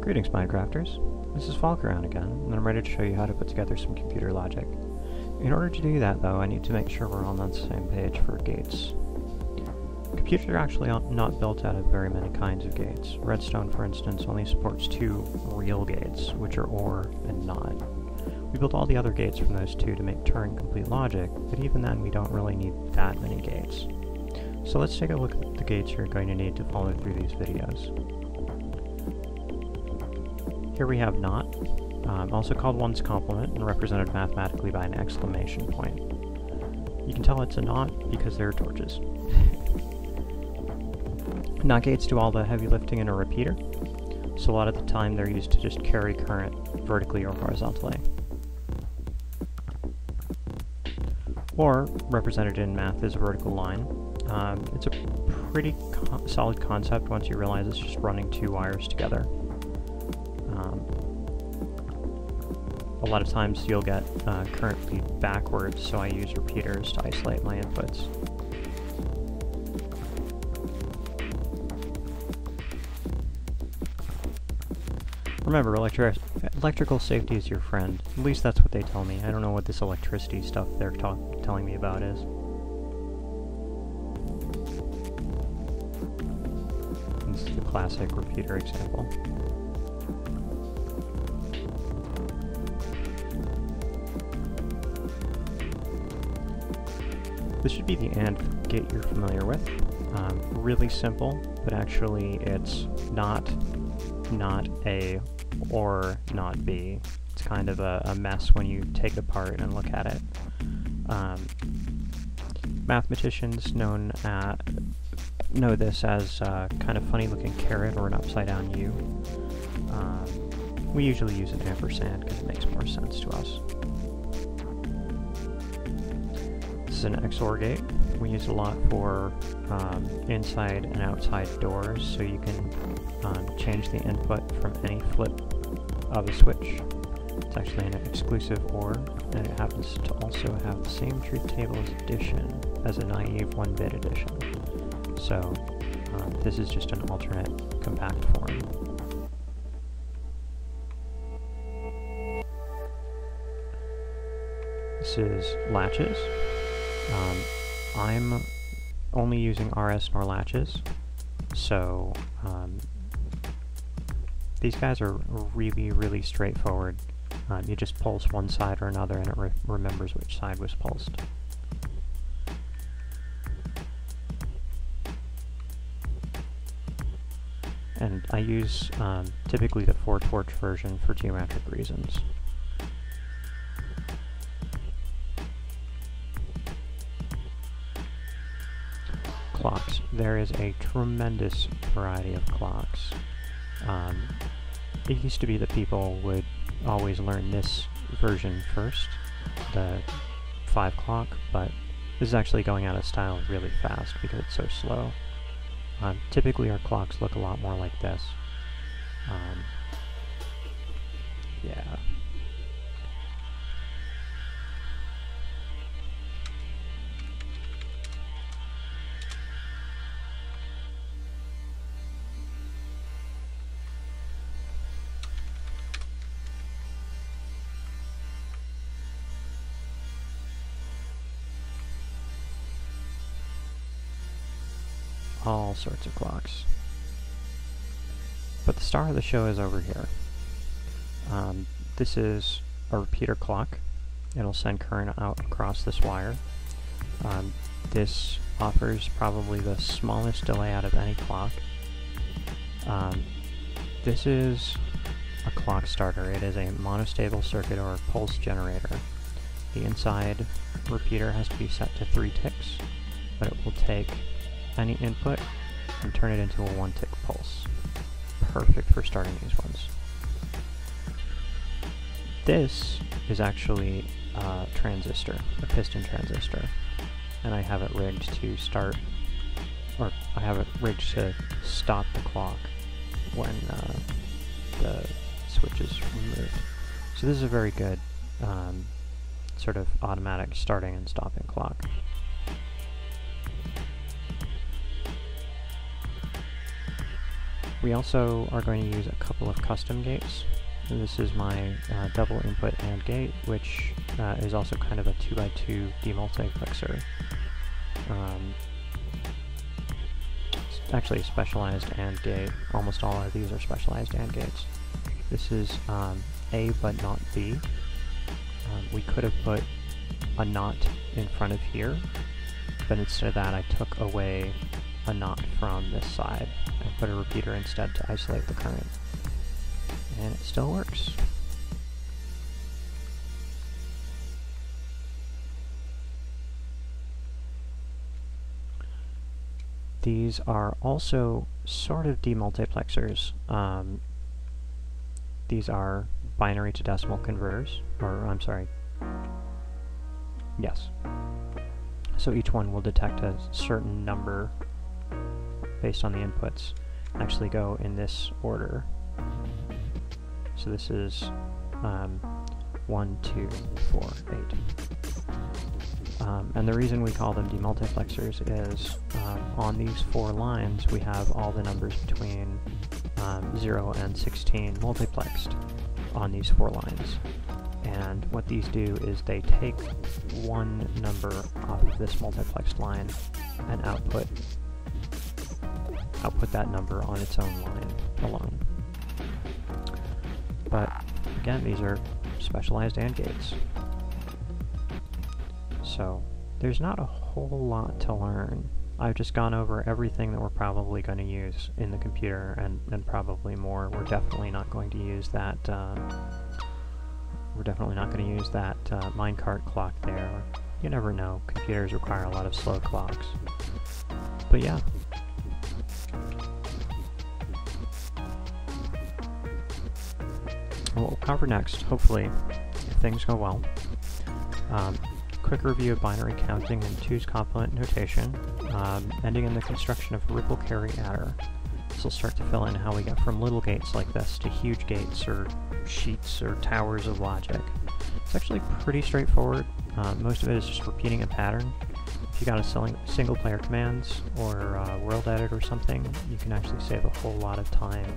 Greetings, Minecrafters. This is Falkaround again, and I'm ready to show you how to put together some computer logic. In order to do that, though, I need to make sure we're all on the same page for gates. Computers are actually not built out of very many kinds of gates. Redstone, for instance, only supports 2 real gates, which are OR and NOT. We built all the other gates from those 2 to make Turing-complete logic, but even then we don't really need that many gates. So let's take a look at the gates you're going to need to follow through these videos. Here we have NOT, also called 1's complement and represented mathematically by an exclamation point. You can tell it's a NOT because there are torches. NOT gates do all the heavy lifting in a repeater, so a lot of the time they're used to just carry current vertically or horizontally. Or, represented in math as a vertical line. It's a pretty solid concept once you realize it's just running 2 wires together. A lot of times you'll get current feed backwards, so I use repeaters to isolate my inputs. Remember, electrical safety is your friend. At least that's what they tell me. I don't know what this electricity stuff they're telling me about is. This is the classic repeater example. This should be the AND gate you're familiar with. Really simple, but actually it's not A or not B. It's kind of a mess when you take it apart and look at it. Mathematicians know this as a kind of funny looking caret or an upside down U. We usually use an ampersand because it makes more sense to us. This is an XOR gate. We use a lot for inside and outside doors, so you can change the input from any flip of a switch. It's actually an exclusive OR, and it happens to also have the same truth table as addition as a naive 1-bit addition. So this is just an alternate compact form. This is latches. I'm only using RS nor latches, so these guys are really straightforward. You just pulse one side or another and it remembers which side was pulsed. And I use typically the 4-torch version for geometric reasons. Clocks. There is a tremendous variety of clocks. It used to be that people would always learn this version first, the 5 clock, but this is actually going out of style really fast because it's so slow. Typically our clocks look a lot more like this. Yeah. All sorts of clocks. But the star of the show is over here. This is a repeater clock. It'll send current out across this wire. This offers probably the smallest delay out of any clock. This is a clock starter. It is a monostable circuit or a pulse generator. The inside repeater has to be set to 3 ticks, but it will take any input and turn it into a 1-tick pulse. Perfect for starting these ones. This is actually a transistor, a piston transistor, and I have it rigged to start, or I have it rigged to stop the clock when the switch is removed. So this is a very good sort of automatic starting and stopping clock. We also are going to use a couple of custom gates. And this is my double input AND gate, which is also kind of a 2x2 demultiplexer. It's actually a specialized AND gate. Almost all of these are specialized AND gates. This is A but not B. We could have put a NOT in front of here, but instead of that I took away a NOT from this side and put a repeater instead to isolate the current. And it still works. These are also sort of demultiplexers. These are binary to decimal converters, or I'm sorry, yes. So each one will detect a certain number based on the inputs, actually go in this order. So this is 1, 2, 4, 8. And the reason we call them demultiplexers is on these 4 lines we have all the numbers between 0 and 16 multiplexed on these 4 lines. And what these do is they take one number off of this multiplexed line and output that number on its own line alone. But again, these are specialized AND gates. So there's not a whole lot to learn. I've just gone over everything that we're probably going to use in the computer, and probably more. We're definitely not going to use that. Minecart clock there. You never know. Computers require a lot of slow clocks. But yeah. What we'll cover next, hopefully, if things go well. Quick review of binary counting and 2's complement notation, ending in the construction of a ripple carry adder. This will start to fill in how we get from little gates like this to huge gates or sheets or towers of logic. It's actually pretty straightforward. Most of it is just repeating a pattern. If you got a single player commands or world edit or something, you can actually save a whole lot of time.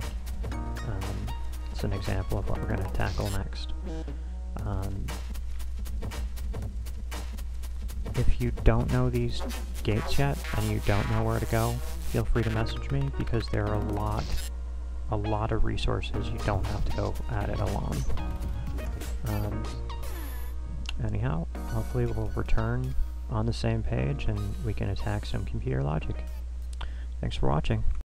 It's an example of what we're going to tackle next. If you don't know these gates yet and you don't know where to go, feel free to message me, because there are a lot of resources. You don't have to go at it alone. Anyhow, hopefully we'll return on the same page and we can attack some computer logic. Thanks for watching.